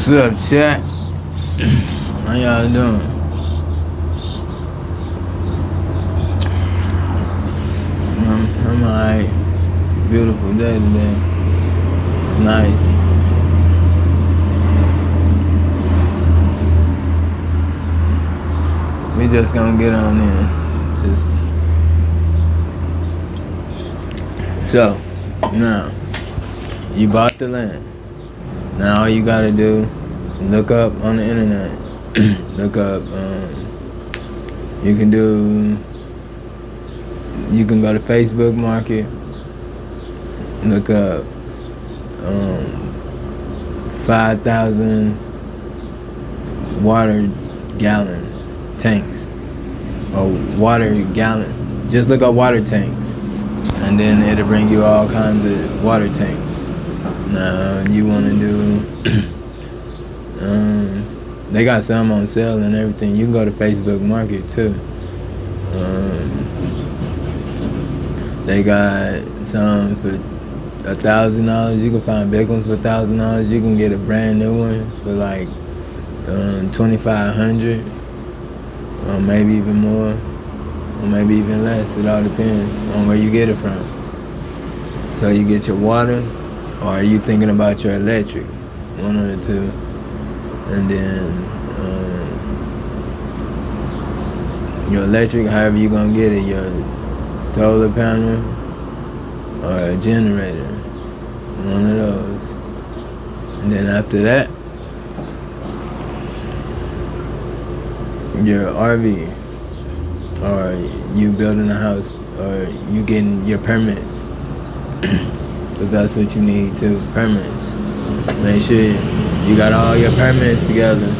What's up, chat? How y'all doing? I'm alright. Beautiful day today. It's nice. We just gonna get on in. So, now, you bought the land. Now all you gotta do is look up on the internet. Look up, you can go to Facebook Market, look up 5,000 water gallon tanks, or water gallon. Just look up water tanks, and then it'll bring you all kinds of water tanks. Now you want to do, they got some on sale and everything. You can go to Facebook Market too. They got some for $1,000. You can find big ones for $1,000. You can get a brand new one for like $2,500, or maybe even more, or maybe even less. It all depends on where you get it from. So you get your water, or are you thinking about your electric? One of the two. And then your electric, however you gonna get it, your solar panel or a generator, one of those. And then after that, your RV, or you building a house, or you getting your permits, because that's what you need too, permits. Make sure you got all your permits together.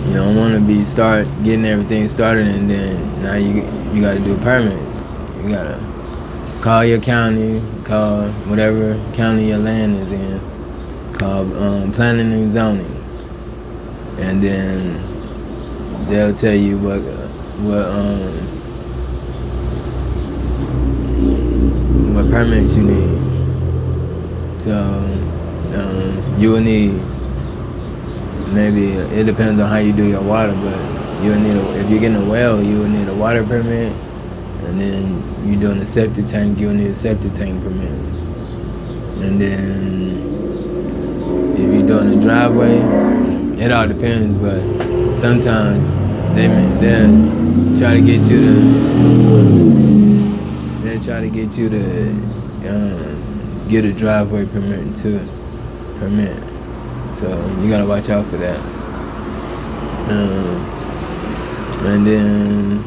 You don't want to be getting everything started and then now you got to do permits. You got to call your county, call whatever county your land is in, call planning and zoning, and then they'll tell you what permits you need. So you will need, maybe it depends on how you do your water, but you'll need if you're getting a well, you will need a water permit, and then you're doing a septic tank, you'll need a septic tank permit. And then if you're doing a driveway, it all depends, but sometimes they'll try to get you to get a driveway permit too. So you gotta watch out for that. And then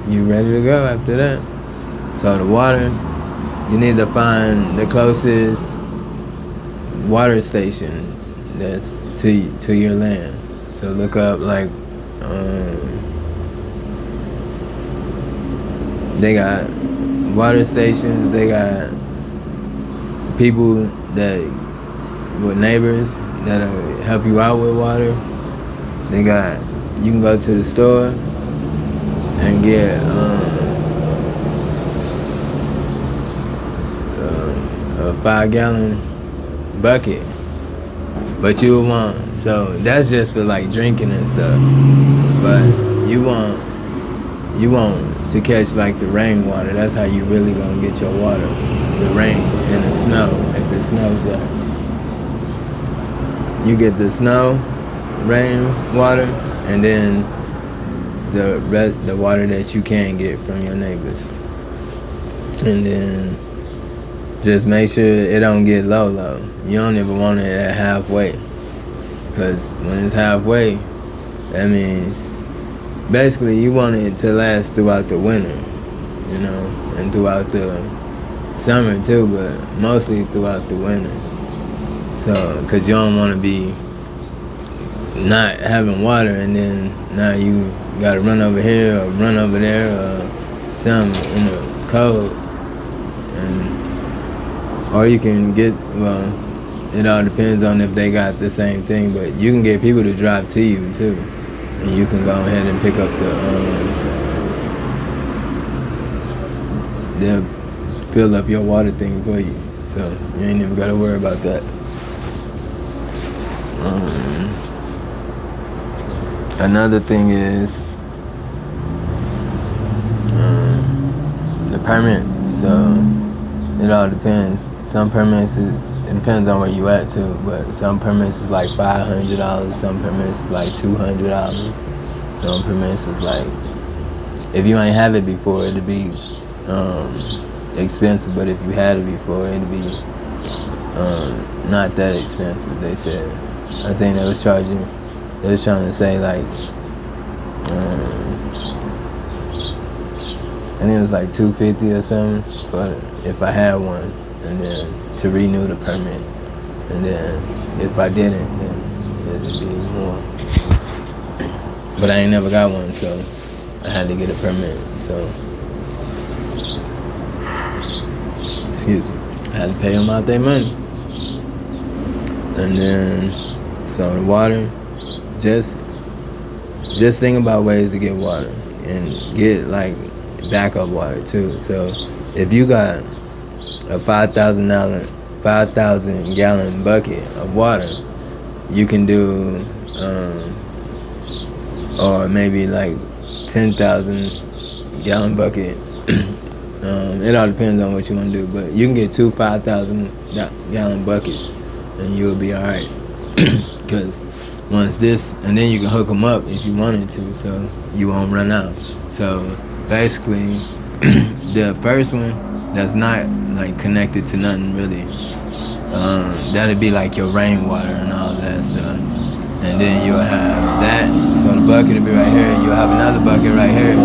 you ready to go after that. So the water, you need to find the closest water station that's to your land. So look up like they got water stations, they got people with neighbors that'll help you out with water. You can go to the store and get a 5-gallon bucket, but you want, so that's just for like drinking and stuff, but you want to catch like the rainwater. That's how you really gonna get your water, the rain and the snow. If it snows up, you get the snow, rain water, and then the water that you can get from your neighbors. And then just make sure it don't get low. You don't even want it at halfway. Because when it's halfway, that means basically you want it to last throughout the winter, you know, and throughout the summer too, but mostly throughout the winter. So, because you don't want to be not having water and then now you got to run over here or run over there or something in the cold. And, or you can get, well, it all depends on if they got the same thing, but you can get people to drive to you too. And you can go ahead and pick up they'll fill up your water thing for you. So you ain't even got to worry about that. Another thing is the permits. So it all depends. Some permits it depends on where you at too, but some permits is like $500, some permits is like $200, some permits is like, if you ain't have it before, it'd be expensive, but if you had it before, it'd be not that expensive, they said. I think they was trying to say like, I think it was like $250 or something, but if I had one, and then to renew the permit, and then if I didn't, then it'd be more. But I ain't never got one, so I had to get a permit. So, excuse me, I had to pay them out their money. And then, so the water, just think about ways to get water and get like backup water too. So if you got a 5,000 gallon bucket of water, you can do, or maybe like 10,000 gallon bucket. It all depends on what you want to do, but you can get 2 5,000 gallon buckets and you'll be all right. Because once this, and then you can hook them up if you wanted to, so you won't run out. So basically, the first one that's not like connected to nothing really, that'd be like your rainwater and all that stuff. And then you'll have that, so the bucket will be right here, you'll have another bucket right here,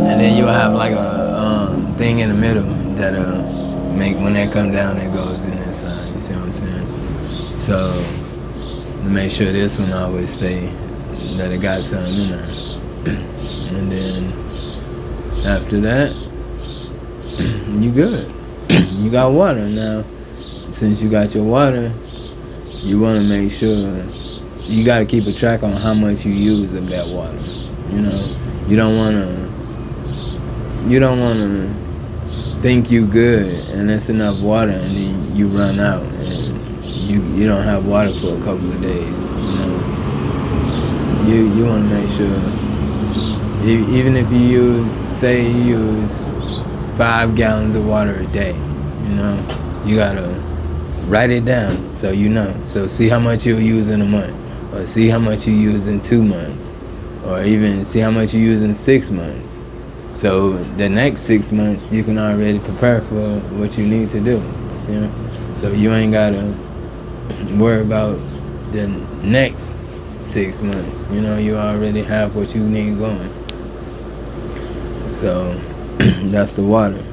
and then you'll have like a thing in the middle that'll make, when that come down, it goes in this side, you see what I'm saying? So, to make sure this one always stay, that it got something in there. And then, after that, you good. You got water. Now, since you got your water, you want to make sure, you got to keep a track on how much you use of that water. You know, you don't want to think you good and that's enough water and then you run out and you don't have water for a couple of days. You want to make sure, even if you use, say you use 5 gallons of water a day, you gotta write it down so you know. So see how much you'll use in a month, or see how much you use in 2 months, or even see how much you use in 6 months. So the next 6 months, you can already prepare for what you need to do. See? So you ain't gotta worry about the next 6 months. You already have what you need going. So that's the water.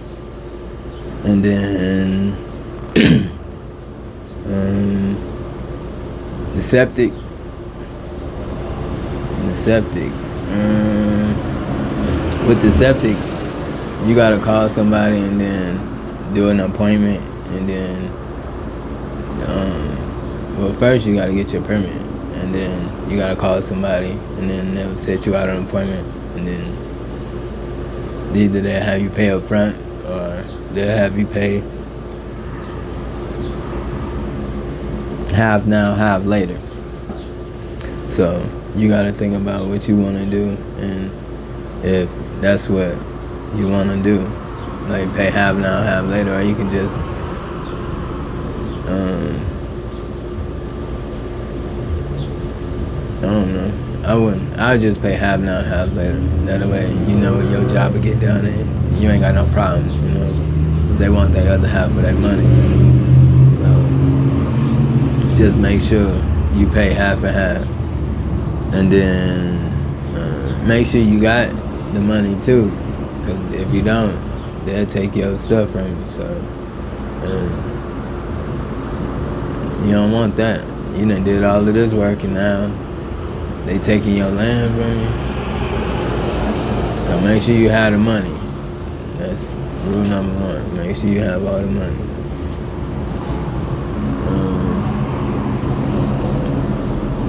And then the septic. With the septic, you gotta call somebody and then do an appointment, and then well, first you gotta get your permit, and then you gotta call somebody, and then they'll set you out an appointment, and then either they'll have you pay up front or they'll have you pay half now, half later. So you gotta think about what you wanna do, and if that's what you wanna do, like pay half now, half later, or you can just I don't know. I would just pay half now, half later. That way, when your job will get done and you ain't got no problems, if they want their other half of their money. So just make sure you pay half and half, and then make sure you got the money too, because if you don't, they'll take your stuff from you. So you don't want that. You done did all of this work and now they taking your land from you. So make sure you have the money. That's rule number one. Make sure you have all the money.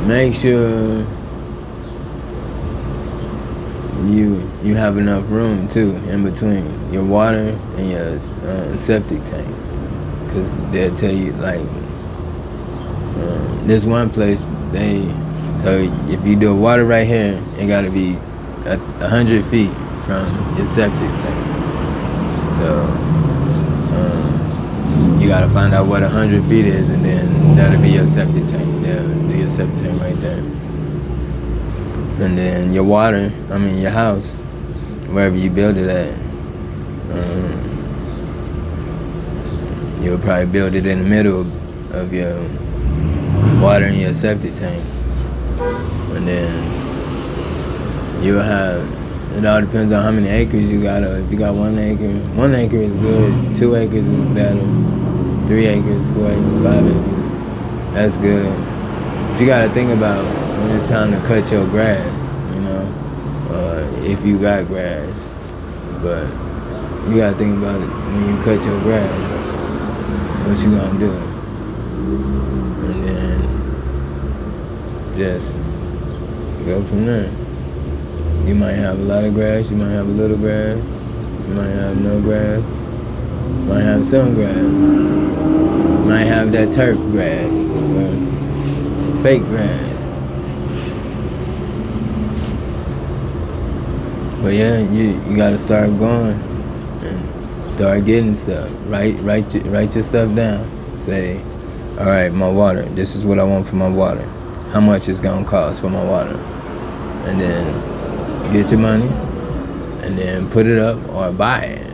Make sure you have enough room too in between your water and your septic tank, because they'll tell you like there's one place so if you do water right here, it got to be 100 feet from your septic tank. So you got to find out what 100 feet is, and then that'll be your septic tank. They'll do your septic tank right there. And then your your house, wherever you build it at, you'll probably build it in the middle of your water and your septic tank. And then you'll have, it all depends on how many acres you got. If you got 1 acre, 1 acre is good, 2 acres is better, 3 acres, 4 acres, 5 acres, that's good. But you gotta think about when it's time to cut your grass, if you got grass. But you gotta think about it when you cut your grass, what you gonna do. And then just go from there. You might have a lot of grass, you might have a little grass, you might have no grass, you might have some grass, you might have that turf grass, or fake grass. But yeah, you gotta start going and start getting stuff. Write your stuff down. Say, all right, my water. This is what I want for my water. How much it's gonna cost for my water? And then get your money, and then put it up or buy it.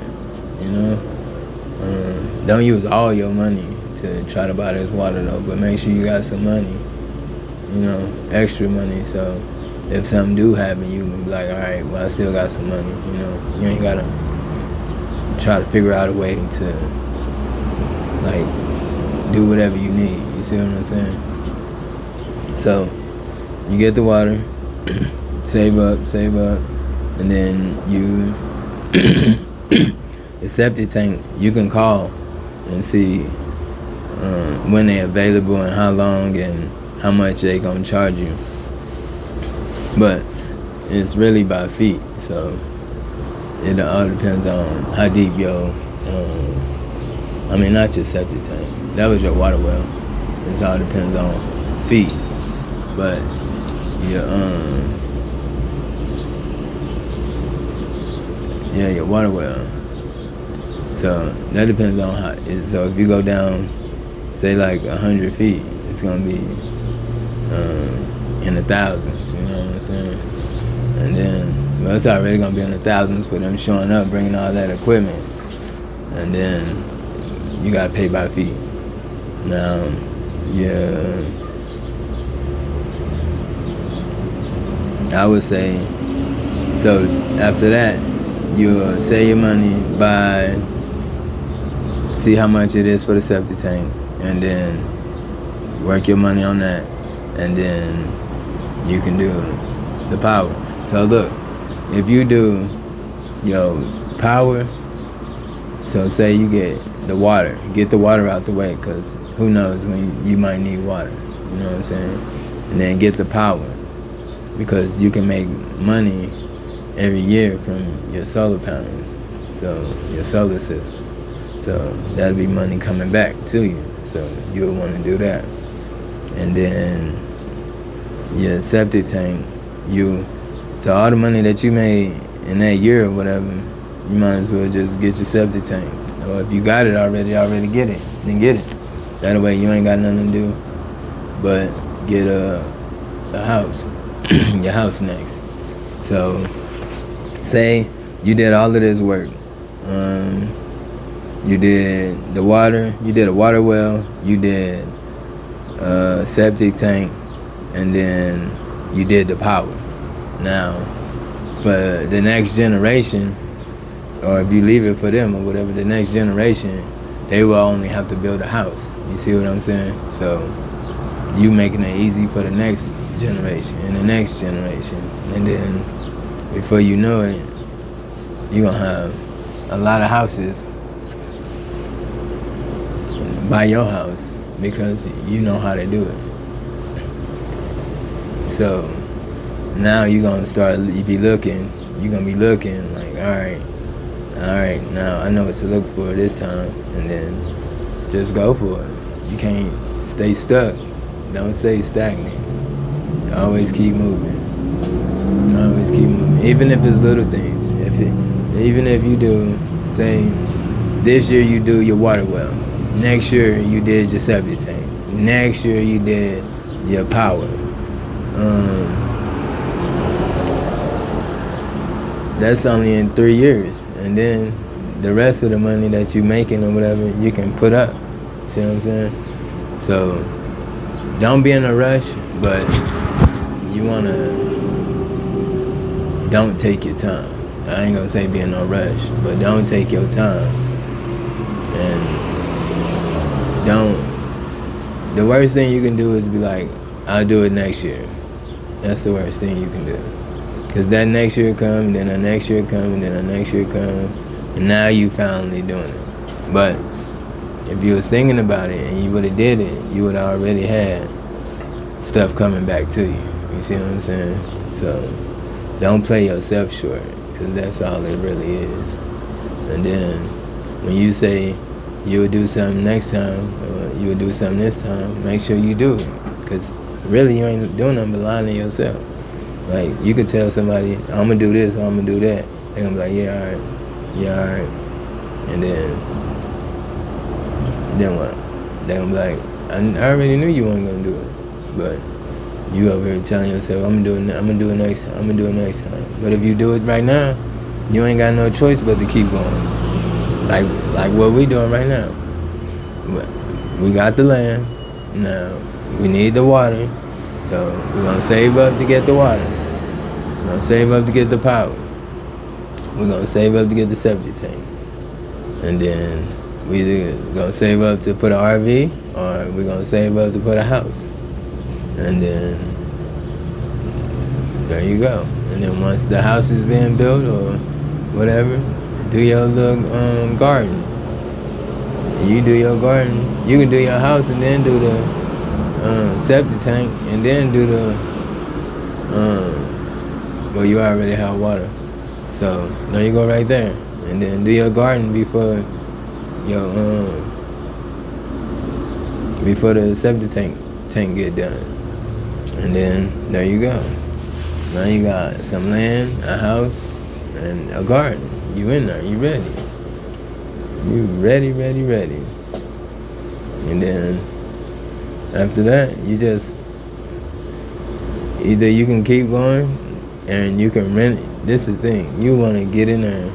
Don't use all your money to try to buy this water though. But make sure you got some money. Extra money. So if something do happen, you can be like, all right, well, I still got some money. You ain't gotta try to figure out a way to like do whatever you need. You see what I'm saying? So you get the water, save up, and then you the septic tank, you can call and see when they're available and how long and how much they gonna charge you. But it's really by feet, so it all depends on how deep your not your septic tank, that was your water well. It all depends on feet. But your your water well. So that depends on how. So if you go down, say like 100 feet, it's gonna be in the thousands. You know what I'm saying? And then, well, it's already gonna be in the thousands for them showing up, bringing all that equipment, and then you gotta pay by feet. Now, I would say. So after that, you save your money by see how much it is for the septic tank, and then work your money on that, and then you can do the power. So look, if you do your power, so say you get the water out the way, because who knows when you might need water, you know what I'm saying? And then get the power, because you can make money every year from your solar panels, so your solar system. So that'll be money coming back to you. So you'll want to do that. And then your septic tank, so all the money that you made in that year or whatever, you might as well just get your septic tank. Or if you got it already get it. Then get it. That way you ain't got nothing to do but get a house, your house next. So say you did all of this work. You did the water, you did a water well, you did septic tank, and then you did the power. Now, for the next generation, or if you leave it for them or whatever, the next generation, they will only have to build a house. You see what I'm saying? So you making it easy for the next generation and the next generation. And then before you know it, you're going to have a lot of houses by your house because you know how to do it. So now you're going to start, you're going to be looking like, all right, now I know what to look for this time, and then just go for it. You can't stay stuck. Don't stay stagnant. Always keep moving. Always keep moving. Even if it's little things. Even if you do, say, this year you do your water well. Next year you did your septic tank. Next year you did your power. That's only in 3 years. And then the rest of the money that you're making or whatever, you can put up. See what I'm saying? So don't be in a rush, but you don't take your time. I ain't gonna say be in no rush, but don't take your time. And the worst thing you can do is be like, I'll do it next year. That's the worst thing you can do. Because that next year come, and then the next year come, and then the next year come, and now you finally doing it. But if you was thinking about it and you would have did it, you would have already had stuff coming back to you. You see what I'm saying? So don't play yourself short, because that's all it really is. And then when you say you would do something next time, or you would do something this time, make sure you do it. Because really you ain't doing nothing but lying to yourself. Like, you could tell somebody, I'm going to do this or I'm going to do that. They're going to be like, yeah, all right. Yeah, all right. And then what? They're going to be like, I already knew you weren't going to do it. But you over here telling yourself, I'm going to do it next time. I'm going to do it next time. But if you do it right now, you ain't got no choice but to keep going. Like what we doing right now. But we got the land. Now, we need the water. So we're going to save up to get the water. We're going to save up to get the power. We're going to save up to get the septic tank. And then we either going to save up to put an RV, or we're going to save up to put a house. And then there you go. And then once the house is being built or whatever, do your little garden. You do your garden. You can do your house and then do the septic tank, and then do the well, you already have water, so now you go right there, and then do your garden before the septic tank get done, and then there you go. Now you got some land, a house, and a garden. You in there, you ready. You ready. And then after that, you just, either you can keep going and you can rent it. This is the thing. You want to get in there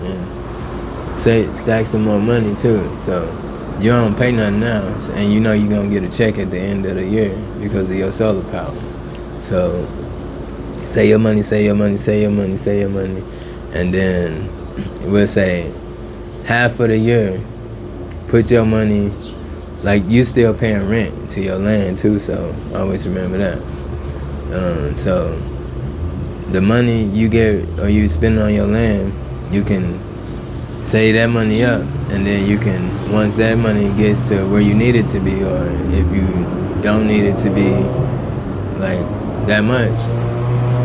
and stack some more money too. So you don't pay nothing now, and you know you're going to get a check at the end of the year because of your solar power. So save your money. And then we'll say half of the year, put your money, like you still paying rent to your land too, so always remember that. So the money you get or you spend on your land, you can save that money up, and then you can, once that money gets to where you need it to be, or if you don't need it to be like that much,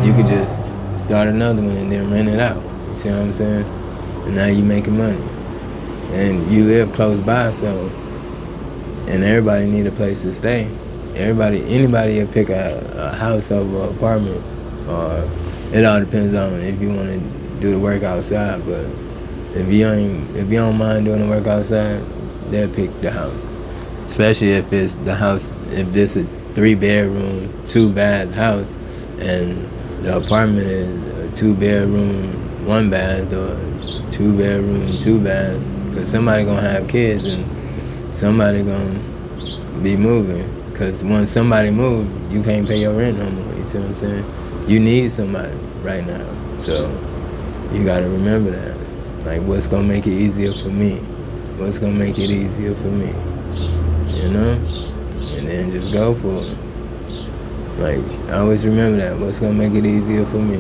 you could just start another one and then rent it out. You see what I'm saying? And now you making money. And you live close by, so, and everybody need a place to stay. Anybody will pick a house over an apartment, or it all depends on if you want to do the work outside. But if you don't mind doing the work outside, they'll pick the house. Especially if it's the house, if it's a 3-bedroom, 2-bath house, and the apartment is a 2-bedroom, 1-bath, or 2-bedroom, 2-bath. Because somebody gonna have kids and somebody gonna be moving. Because once somebody moves, you can't pay your rent no more. You see what I'm saying? You need somebody right now. So you gotta remember that. Like, what's gonna make it easier for me? What's gonna make it easier for me? You know? And then just go for it. Like, I always remember that. What's gonna make it easier for me?